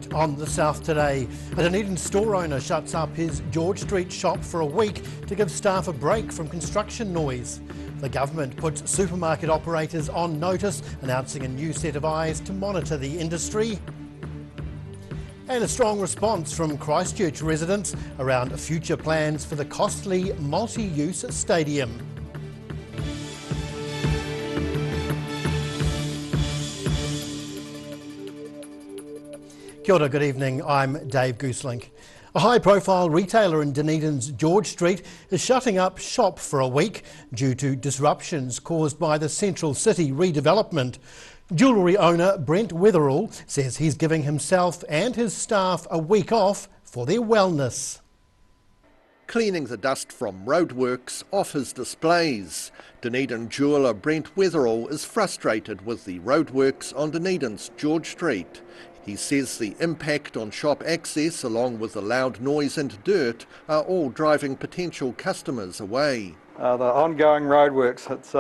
Tonight on The South Today, a Dunedin store owner shuts up his George Street shop for a week to give staff a break from construction noise. The government puts supermarket operators on notice, announcing a new set of eyes to monitor the industry. And a strong response from Christchurch residents around future plans for the costly multi-use stadium. Kia ora, good evening, I'm Dave Gooselink. A high-profile retailer in Dunedin's George Street is shutting up shop for a week due to disruptions caused by the Central City redevelopment. Jewellery owner Brent Wetherall says he's giving himself and his staff a week off for their wellness. Cleaning the dust from roadworks off his displays. Dunedin jeweller Brent Wetherall is frustrated with the roadworks on Dunedin's George Street. He says the impact on shop access, along with the loud noise and dirt, are all driving potential customers away. The ongoing roadworks, it's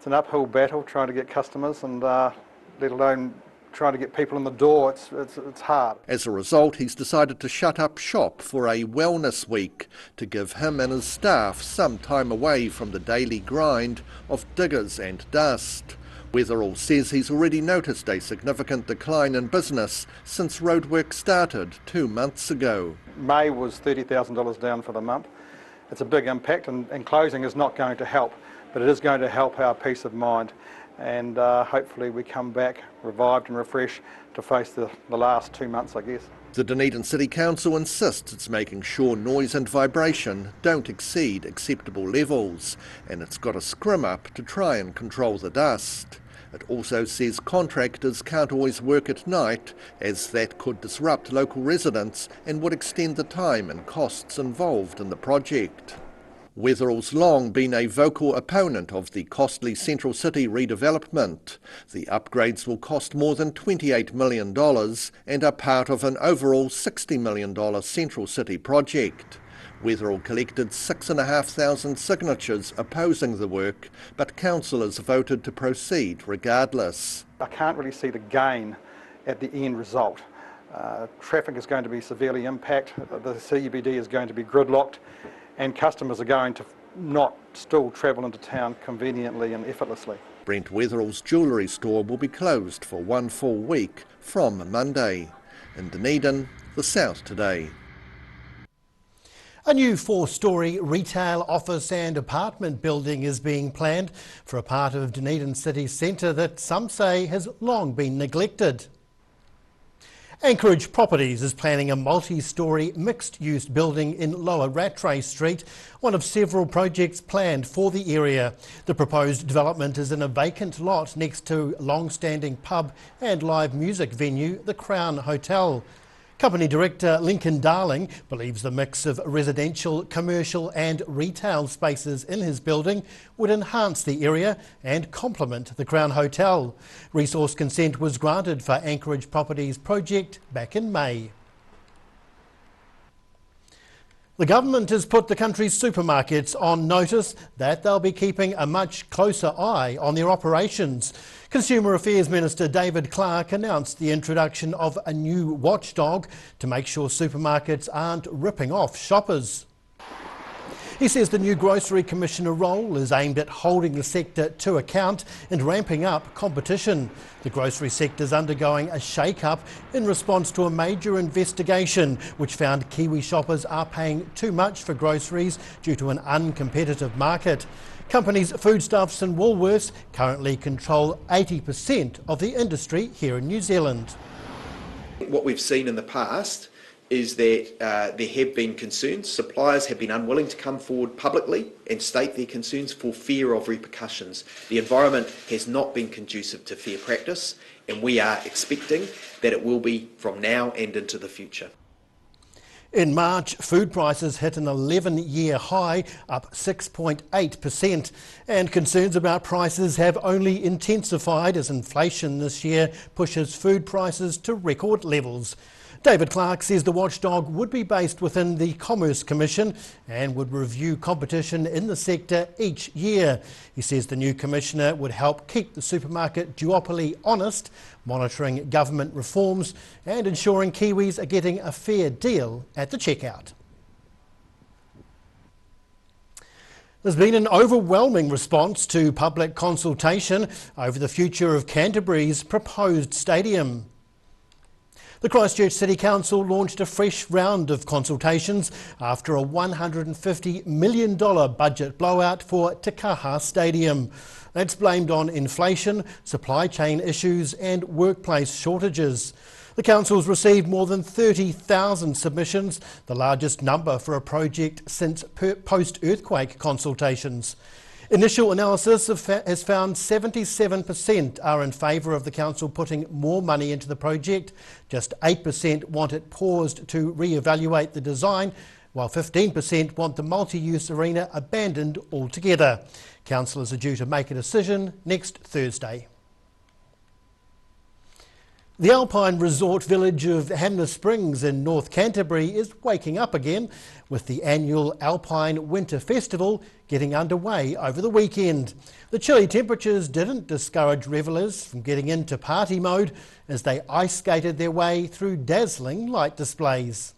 an uphill battle trying to get customers, and let alone trying to get people in the door. It's hard. As a result, he's decided to shut up shop for a wellness week to give him and his staff some time away from the daily grind of diggers and dust. Wetherall says he's already noticed a significant decline in business since roadwork started 2 months ago. May was $30,000 down for the month. It's a big impact, and closing is not going to help, but it is going to help our peace of mind, and hopefully we come back revived and refreshed to face the last 2 months, I guess. The Dunedin City Council insists it's making sure noise and vibration don't exceed acceptable levels, and it's got a scrim up to try and control the dust. It also says contractors can't always work at night, as that could disrupt local residents and would extend the time and costs involved in the project. Wetherall's long been a vocal opponent of the costly Central City redevelopment. The upgrades will cost more than $28 million and are part of an overall $60 million Central City project. Wetherall collected 6,500 signatures opposing the work, but councillors voted to proceed regardless. I can't really see the gain at the end result. Traffic is going to be severely impacted, the CBD is going to be gridlocked, and customers are going to not still travel into town conveniently and effortlessly. Brent Wetherall's jewellery store will be closed for 1 full week from Monday. In Dunedin, The South Today. A new 4-storey retail, office and apartment building is being planned for a part of Dunedin city centre that some say has long been neglected. Anchorage Properties is planning a multi-storey mixed-use building in Lower Rattray Street, one of several projects planned for the area. The proposed development is in a vacant lot next to long-standing pub and live music venue, the Crown Hotel. Company director Lincoln Darling believes the mix of residential, commercial and retail spaces in his building would enhance the area and complement the Crown Hotel. Resource consent was granted for Anchorage Properties project back in May. The government has put the country's supermarkets on notice that they'll be keeping a much closer eye on their operations. Consumer Affairs Minister David Clark announced the introduction of a new watchdog to make sure supermarkets aren't ripping off shoppers. He says the new Grocery Commissioner role is aimed at holding the sector to account and ramping up competition. The grocery sector is undergoing a shake-up in response to a major investigation which found Kiwi shoppers are paying too much for groceries due to an uncompetitive market. Companies Foodstuffs and Woolworths currently control 80% of the industry here in New Zealand. What we've seen in the past is that there have been concerns. Suppliers have been unwilling to come forward publicly and state their concerns for fear of repercussions. The environment has not been conducive to fair practice, and we are expecting that it will be from now and into the future. In March, food prices hit an 11-year high, up 6.8%, and concerns about prices have only intensified as inflation this year pushes food prices to record levels. David Clark says the watchdog would be based within the Commerce Commission and would review competition in the sector each year. He says the new commissioner would help keep the supermarket duopoly honest, monitoring government reforms and ensuring Kiwis are getting a fair deal at the checkout. There's been an overwhelming response to public consultation over the future of Canterbury's proposed stadium. The Christchurch City Council launched a fresh round of consultations after a $150 million budget blowout for Te Kaha Stadium. That's blamed on inflation, supply chain issues and workplace shortages. The council's received more than 30,000 submissions, the largest number for a project since post-earthquake consultations. Initial analysis has found 77% are in favour of the council putting more money into the project. Just 8% want it paused to re-evaluate the design, while 15% want the multi-use arena abandoned altogether. Councillors are due to make a decision next Thursday. The Alpine resort village of Hanmer Springs in North Canterbury is waking up again, with the annual Alpine Winter Festival getting underway over the weekend. The chilly temperatures didn't discourage revellers from getting into party mode as they ice skated their way through dazzling light displays.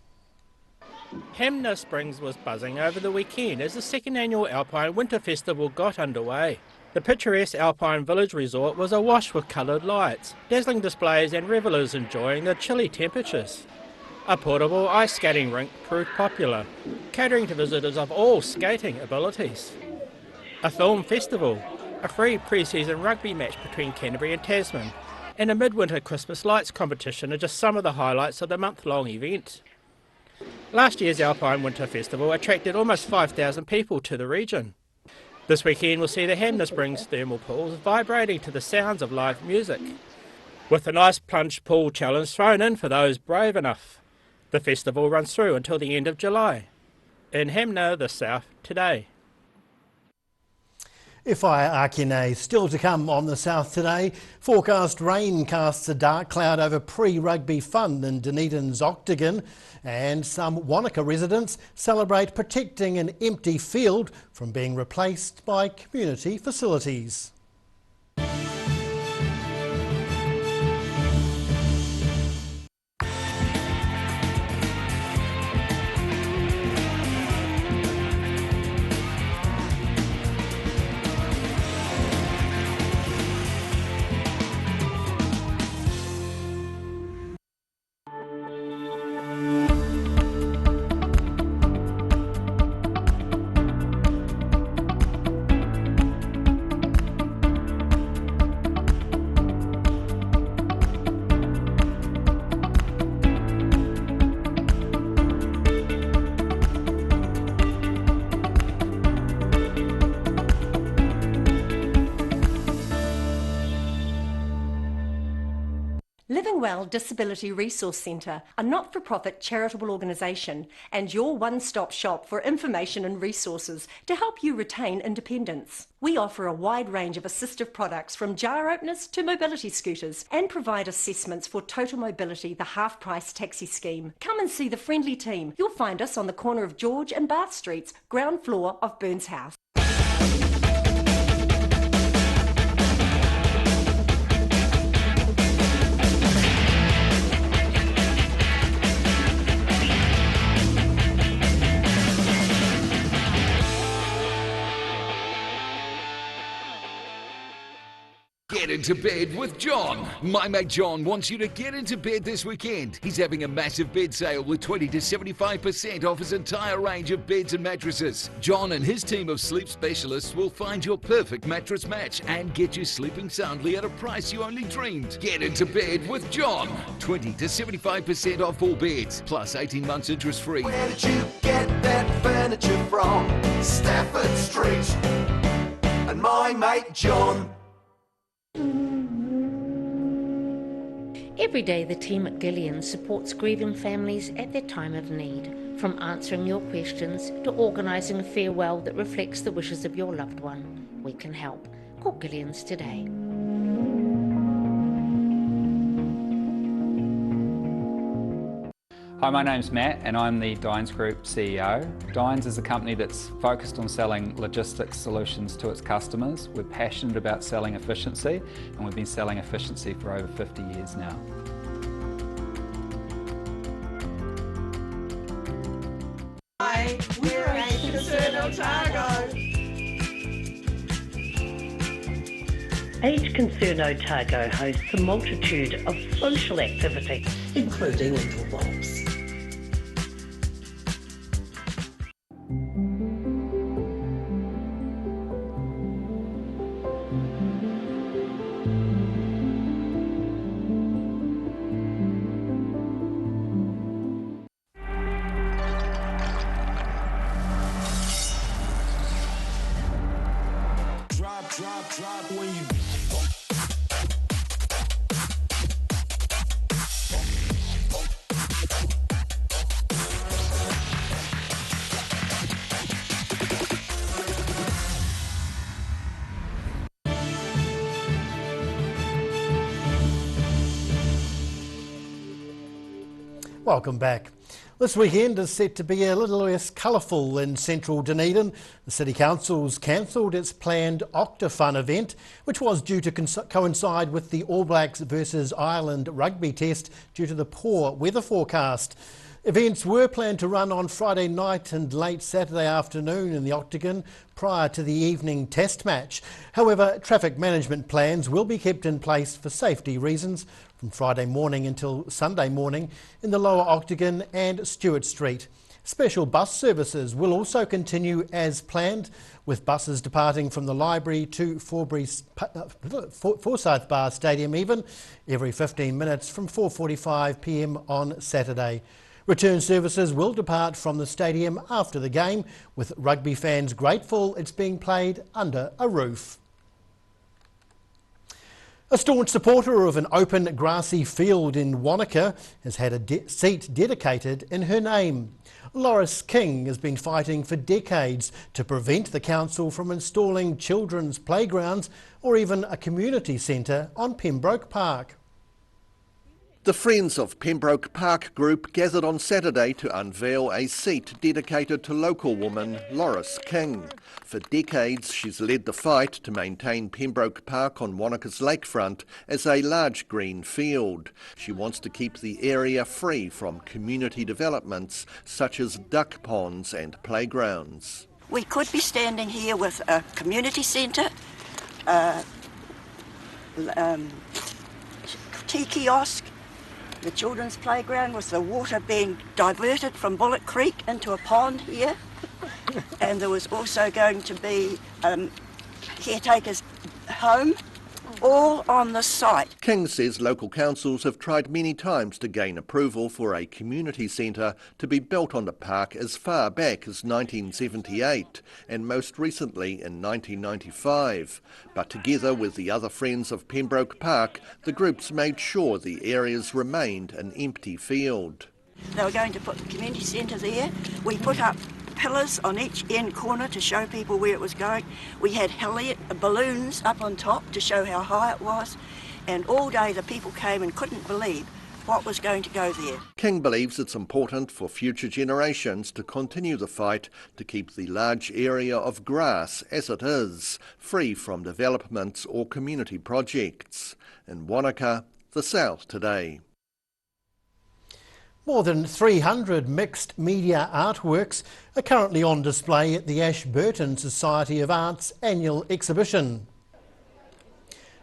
Hanmer Springs was buzzing over the weekend as the second annual Alpine Winter Festival got underway. The picturesque Alpine Village Resort was awash with coloured lights, dazzling displays and revellers enjoying the chilly temperatures. A portable ice skating rink proved popular, catering to visitors of all skating abilities. A film festival, a free pre-season rugby match between Canterbury and Tasman, and a midwinter Christmas lights competition are just some of the highlights of the month-long event. Last year's Alpine Winter Festival attracted almost 5,000 people to the region. This weekend will see the Hanmer Springs thermal pools vibrating to the sounds of live music, with an ice plunge pool challenge thrown in for those brave enough. The festival runs through until the end of July. In Hanmer, the South Today. Whai Ākene still to come on the South Today. Forecast rain casts a dark cloud over pre-rugby fun in Dunedin's Octagon, and some Wanaka residents celebrate protecting an empty field from being replaced by community facilities. Living Well Disability Resource Centre, a not-for-profit charitable organisation and your one-stop shop for information and resources to help you retain independence. We offer a wide range of assistive products from jar openers to mobility scooters and provide assessments for Total Mobility, the half-price taxi scheme. Come and see the friendly team. You'll find us on the corner of George and Bath Streets, ground floor of Burns House. Get into bed with John. My mate John wants you to get into bed this weekend. He's having a massive bed sale with 20 to 75% off his entire range of beds and mattresses. John and his team of sleep specialists will find your perfect mattress match and get you sleeping soundly at a price you only dreamed. Get into bed with John. 20 to 75% off all beds, plus 18 months interest free. Where did you get that furniture from? Stafford Street. And my mate John. Every day the team at Gillian supports grieving families at their time of need, from answering your questions to organising a farewell that reflects the wishes of your loved one. We can help. Call Gillian's today. Hi, my name's Matt and I'm the Dines Group CEO. Dines is a company that's focused on selling logistics solutions to its customers. We're passionate about selling efficiency and we've been selling efficiency for over 50 years now. Hi, we're a Concern Otago. Age Concern Otago hosts a multitude of social activities, including indoor walks. Drop when you Welcome back. This weekend is set to be a little less colourful in central Dunedin. The City Council's cancelled its planned Octafun event, which was due to coincide with the All Blacks versus Ireland rugby test due to the poor weather forecast. Events were planned to run on Friday night and late Saturday afternoon in the Octagon prior to the evening test match. However, traffic management plans will be kept in place for safety reasons from Friday morning until Sunday morning in the lower Octagon and Stewart Street. Special bus services will also continue as planned, with buses departing from the library to Forsyth Bar Stadium every 15 minutes from 4:45 p.m. on Saturday. Return services will depart from the stadium after the game, with rugby fans grateful it's being played under a roof. A staunch supporter of an open grassy field in Wanaka has had a seat dedicated in her name. Loris King has been fighting for decades to prevent the council from installing children's playgrounds or even a community centre on Pembroke Park. The Friends of Pembroke Park group gathered on Saturday to unveil a seat dedicated to local woman Loris King. For decades, she's led the fight to maintain Pembroke Park on Wanaka's lakefront as a large green field. She wants to keep the area free from community developments such as duck ponds and playgrounds. We could be standing here with a community centre, tea kiosk, the children's playground with the water being diverted from Bullock Creek into a pond here. And there was also going to be caretaker's home, all on the site. King says local councils have tried many times to gain approval for a community centre to be built on the park as far back as 1978 and most recently in 1995. But together with the other Friends of Pembroke Park, the groups made sure the areas remained an empty field. They were going to put the community centre there. We put up pillars on each end corner to show people where it was going. We had balloons up on top to show how high it was, and all day the people came and couldn't believe what was going to go there. King believes it's important for future generations to continue the fight to keep the large area of grass as it is, free from developments or community projects. In Wanaka, the South Today. More than 300 mixed media artworks are currently on display at the Ashburton Society of Art's annual exhibition.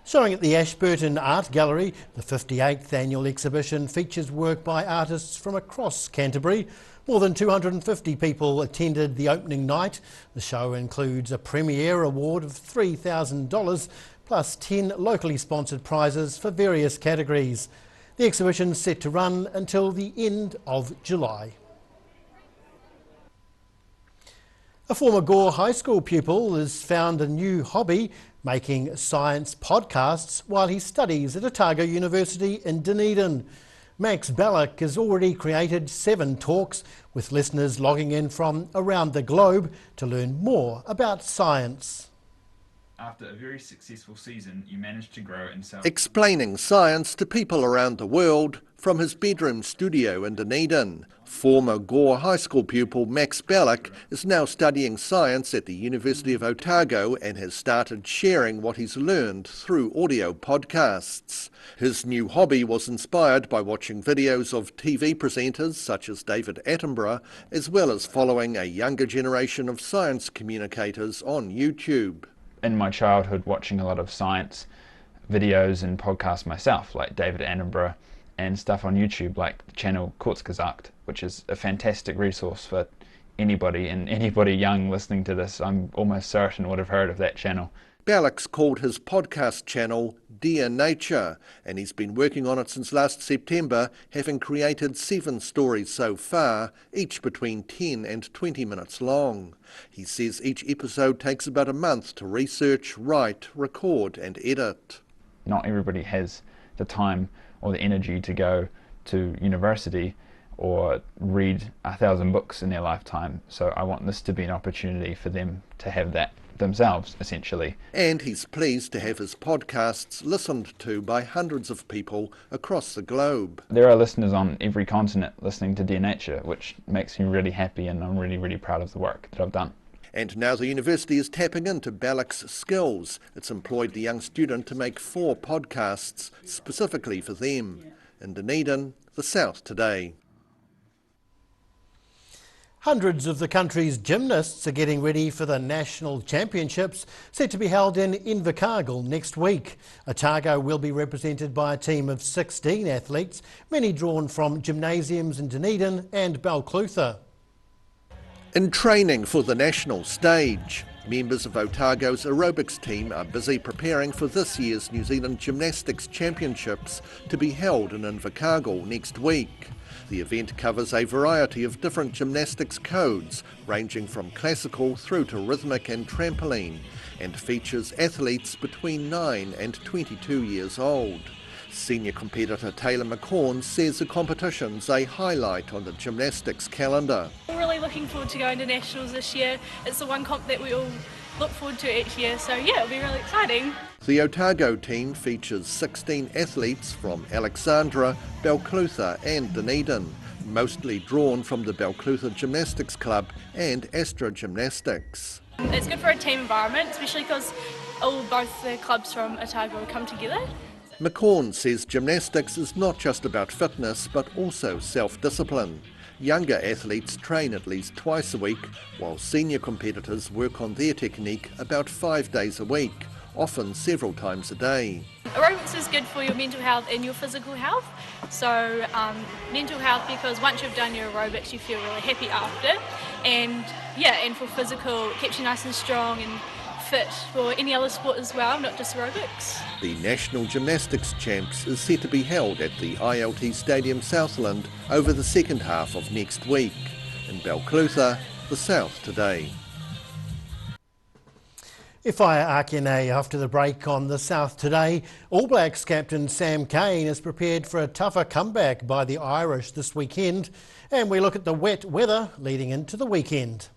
Showing at the Ashburton Art Gallery, the 58th annual exhibition features work by artists from across Canterbury. More than 250 people attended the opening night. The show includes a premiere award of $3,000 plus 10 locally sponsored prizes for various categories. The exhibition is set to run until the end of July. A former Gore High School pupil has found a new hobby, making science podcasts while he studies at Otago University in Dunedin. Max Ballack has already created 7 talks with listeners logging in from around the globe to learn more about science. after a very successful season, you managed to grow and sell. Explaining science to people around the world from his bedroom studio in Dunedin. Former Gore High School pupil Max Ballack is now studying science at the University of Otago and has started sharing what he's learned through audio podcasts. His new hobby was inspired by watching videos of TV presenters such as David Attenborough, as well as following a younger generation of science communicators on YouTube. In my childhood, watching a lot of science videos and podcasts myself, like David Attenborough, and stuff on YouTube like the channel Kurzgesagt, which is a fantastic resource for anybody, and anybody young listening to this, I'm almost certain would have heard of that channel. Ballack's called his podcast channel Dear Nature, and he's been working on it since last September, having created 7 stories so far, each between 10 and 20 minutes long. He says each episode takes about a month to research, write, record and edit. Not everybody has the time or the energy to go to university or read 1,000 books in their lifetime, so I want this to be an opportunity for them to have that themselves, essentially. And he's pleased to have his podcasts listened to by hundreds of people across the globe. There are listeners on every continent listening to Dear Nature, which makes me really happy, and I'm really, really proud of the work that I've done. And now the university is tapping into Ballack's skills. It's employed the young student to make 4 podcasts specifically for them. In Dunedin, The South Today. Hundreds of the country's gymnasts are getting ready for the National Championships set to be held in Invercargill next week. Otago will be represented by a team of 16 athletes, many drawn from gymnasiums in Dunedin and Balclutha. In training for the national stage, members of Otago's aerobics team are busy preparing for this year's New Zealand Gymnastics Championships to be held in Invercargill next week. The event covers a variety of different gymnastics codes, ranging from classical through to rhythmic and trampoline, and features athletes between 9 and 22 years old. Senior competitor Taylor McCorn says the competition's a highlight on the gymnastics calendar. We're really looking forward to going to Nationals this year. It's the one comp that we all look forward to each year, so yeah, it'll be really exciting. The Otago team features 16 athletes from Alexandra, Balclutha and Dunedin, mostly drawn from the Balclutha Gymnastics Club and Astra Gymnastics. It's good for a team environment, especially because both the clubs from Otago come together. McCorn says gymnastics is not just about fitness but also self-discipline. Younger athletes train at least twice a week, while senior competitors work on their technique about 5 days a week, often several times a day. Aerobics is good for your mental health and your physical health. So mental health, because once you've done your aerobics you feel really happy after, and for physical it keeps you nice and strong and fit for any other sport as well, not just aerobics. The National Gymnastics Champs is set to be held at the ILT Stadium Southland over the second half of next week. In Balclutha, The South Today. Whaia Akine after the break on The South Today. All Blacks captain Sam Cane is prepared for a tougher comeback by the Irish this weekend, and we look at the wet weather leading into the weekend.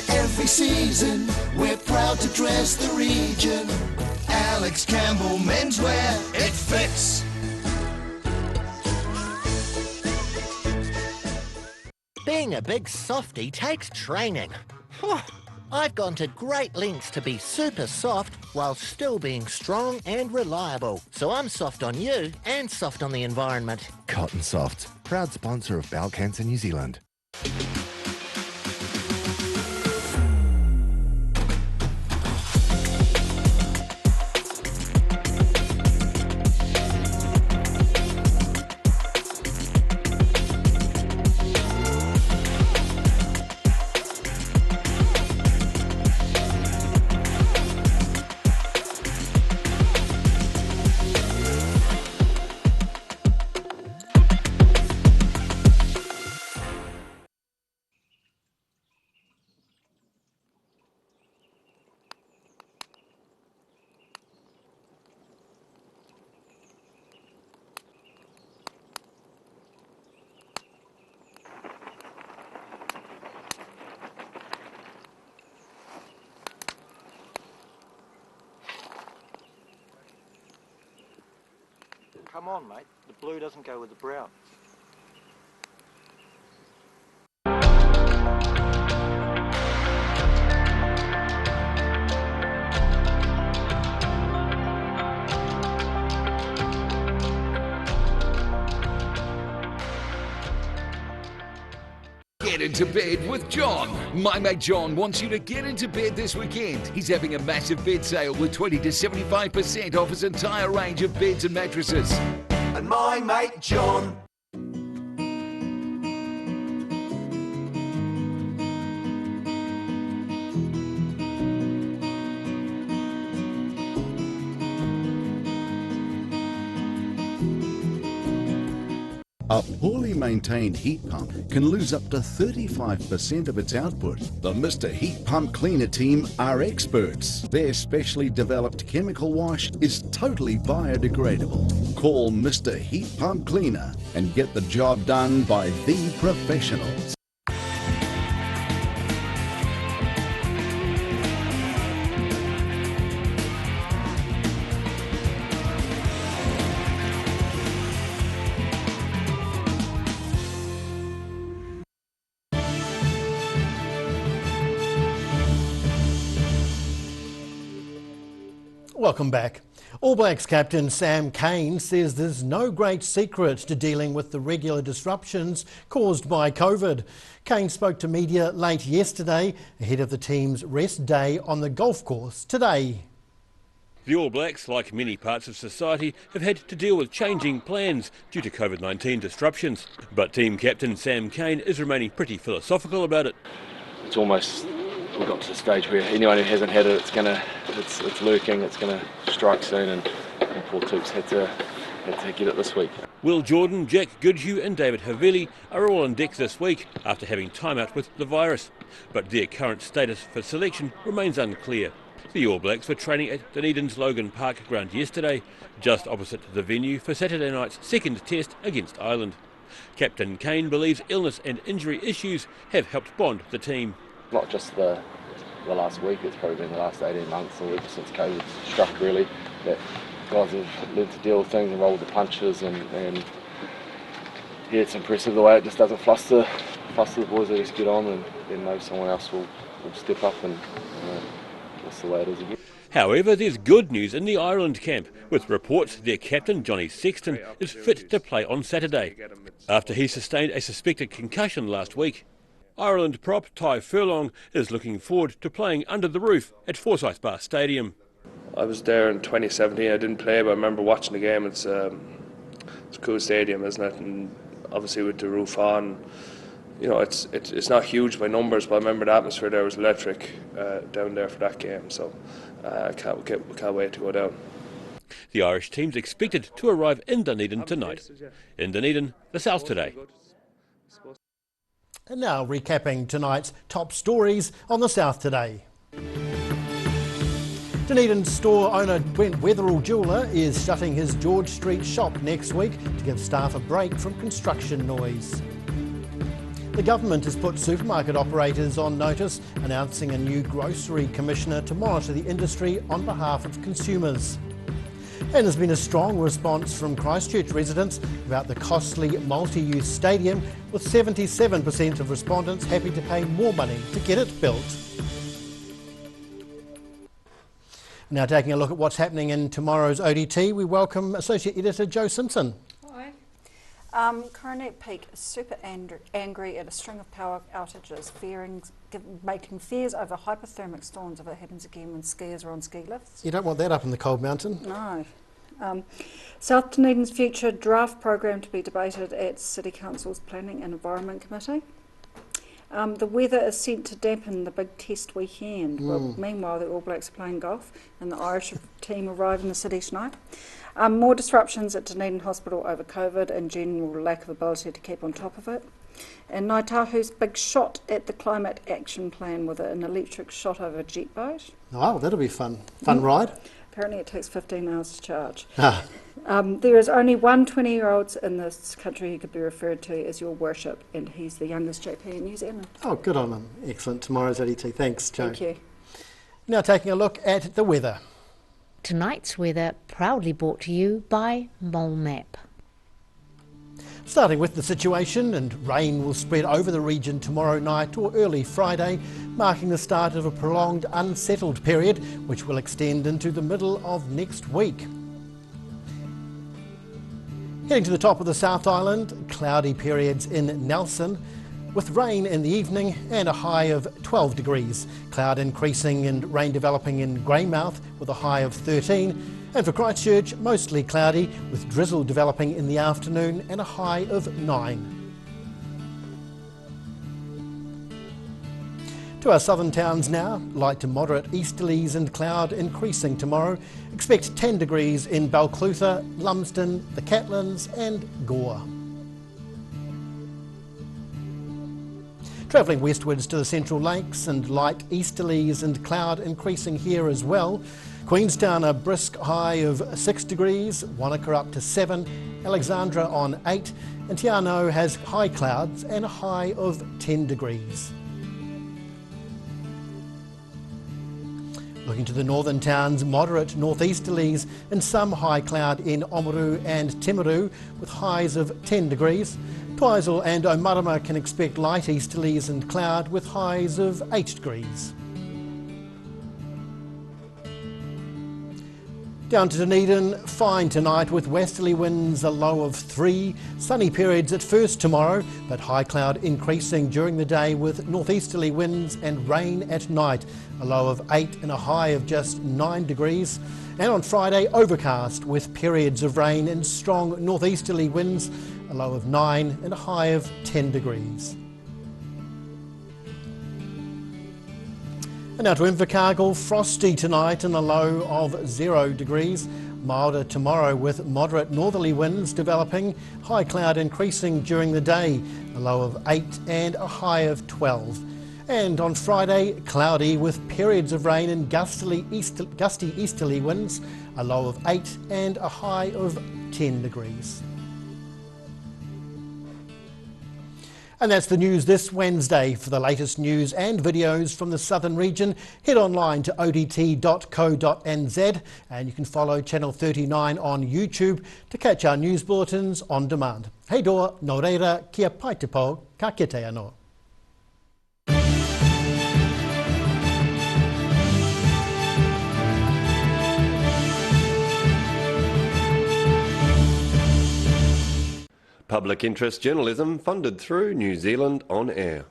Every season, we're proud to dress the region. Alex Campbell menswear, it fits. Being a big softie takes training. I've gone to great lengths to be super soft while still being strong and reliable. So I'm soft on you and soft on the environment. Cotton Soft, proud sponsor of Bowel Cancer New Zealand. Come on, mate. The blue doesn't go with the brown. Get into bed with John. My mate John wants you to get into bed this weekend. He's having a massive bed sale with 20 to 75% off his entire range of beds and mattresses. And my mate John. A poorly maintained heat pump can lose up to 35% of its output. The Mr. Heat Pump Cleaner team are experts. Their specially developed chemical wash is totally biodegradable. Call Mr. Heat Pump Cleaner and get the job done by the professionals. Welcome back. All Blacks captain Sam Cane says there's no great secret to dealing with the regular disruptions caused by COVID. Cane spoke to media late yesterday ahead of the team's rest day on the golf course today. The All Blacks, like many parts of society, have had to deal with changing plans due to COVID-19 disruptions. But team captain Sam Cane is remaining pretty philosophical about it. It's almost, we've got to the stage where anyone who hasn't had it, it's lurking, it's going to strike soon, and poor Toops had to get it this week. Will Jordan, Jack Goodhue and David Havili are all on deck this week after having time out with the virus. But their current status for selection remains unclear. The All Blacks were training at Dunedin's Logan Park ground yesterday, just opposite the venue for Saturday night's second test against Ireland. Captain Cane believes illness and injury issues have helped bond the team. Not just the last week, it's probably been the last 18 months or ever since COVID struck really, that guys have learned to deal with things and roll the punches, and yeah, it's impressive the way it just doesn't fluster the boys. They just get on and then maybe someone else will step up, and that's the way it is again. However, there's good news in the Ireland camp, with reports their captain Johnny Sexton is fit to play on Saturday, after he sustained a suspected concussion last week. Ireland prop Ty Furlong is looking forward to playing under the roof at Forsyth Bar Stadium. I was there in 2017. I didn't play, but I remember watching the game. It's a cool stadium, isn't it? And obviously with the roof on, you know, it's not huge by numbers, but I remember the atmosphere there was electric down there for that game. So I can't wait to go down. The Irish team's expected to arrive in Dunedin tonight. In Dunedin, the South Today. And now recapping tonight's top stories on the South Today. Dunedin store owner Brent Wetherill Jeweller is shutting his George Street shop next week to give staff a break from construction noise. The government has put supermarket operators on notice, announcing a new grocery commissioner to monitor the industry on behalf of consumers. And there's been a strong response from Christchurch residents about the costly multi-use stadium, with 77% of respondents happy to pay more money to get it built. Now taking a look at what's happening in tomorrow's ODT, we welcome Associate Editor Joe Simpson. Hi. Coronet Peak is super angry at a string of power outages, making fears over hypothermic storms if it happens again when skiers are on ski lifts. You don't want that up in the cold mountain. No. South Dunedin's future draft program to be debated at City Council's Planning and Environment Committee. The weather is sent to dampen the big test weekend. Well, meanwhile, the All Blacks are playing golf and the Irish team arrive in the city tonight. More disruptions at Dunedin Hospital over COVID and general lack of ability to keep on top of it. And Ngāi Tahu's big shot at the climate action plan with an electric shot over a jet boat. Oh, that'll be fun. Fun ride. Apparently it takes 15 hours to charge. There is only one 20-year-old in this country who could be referred to as Your Worship, and he's the youngest JP in New Zealand. Oh, good on him. Excellent. Tomorrow's ODT. Thanks, Joe. Thank you. Now taking a look at the weather. Tonight's weather proudly brought to you by Mole Map. Starting with the situation, and rain will spread over the region tomorrow night or early Friday, marking the start of a prolonged unsettled period which will extend into the middle of next week. Heading to the top of the South Island, cloudy periods in Nelson, with rain in the evening and a high of 12 degrees. Cloud increasing and rain developing in Greymouth with a high of 13. And for Christchurch, mostly cloudy with drizzle developing in the afternoon and a high of 9. To our southern towns now, light to moderate easterlies and cloud increasing tomorrow. Expect 10 degrees in Balclutha, Lumsden, the Catlins and Gore. Travelling westwards to the Central Lakes, and light easterlies and cloud increasing here as well. Queenstown a brisk high of 6 degrees, Wanaka up to 7, Alexandra on 8, and Te Anau has high clouds and a high of 10 degrees. Looking to the northern towns, moderate northeasterlies and some high cloud in Oamaru and Timaru with highs of 10 degrees. Twizel and Omarama can expect light easterlies and cloud with highs of 8 degrees. Down to Dunedin, fine tonight with westerly winds, a low of 3. Sunny periods at first tomorrow, but high cloud increasing during the day with northeasterly winds and rain at night. A low of 8 and a high of just 9 degrees. And on Friday, overcast with periods of rain and strong northeasterly winds. A low of 9 and a high of 10 degrees. And now to Invercargill, frosty tonight and a low of 0 degrees. Milder tomorrow with moderate northerly winds developing, high cloud increasing during the day, a low of 8 and a high of 12. And on Friday, cloudy with periods of rain and gusty easterly winds, a low of 8 and a high of 10 degrees. And that's the news this Wednesday. For the latest news and videos from the southern region, head online to odt.co.nz, and you can follow Channel 39 on YouTube to catch our news bulletins on demand. Hei doa, nō reira, kia pai te pō, ka kite anō. Public interest journalism funded through New Zealand On Air.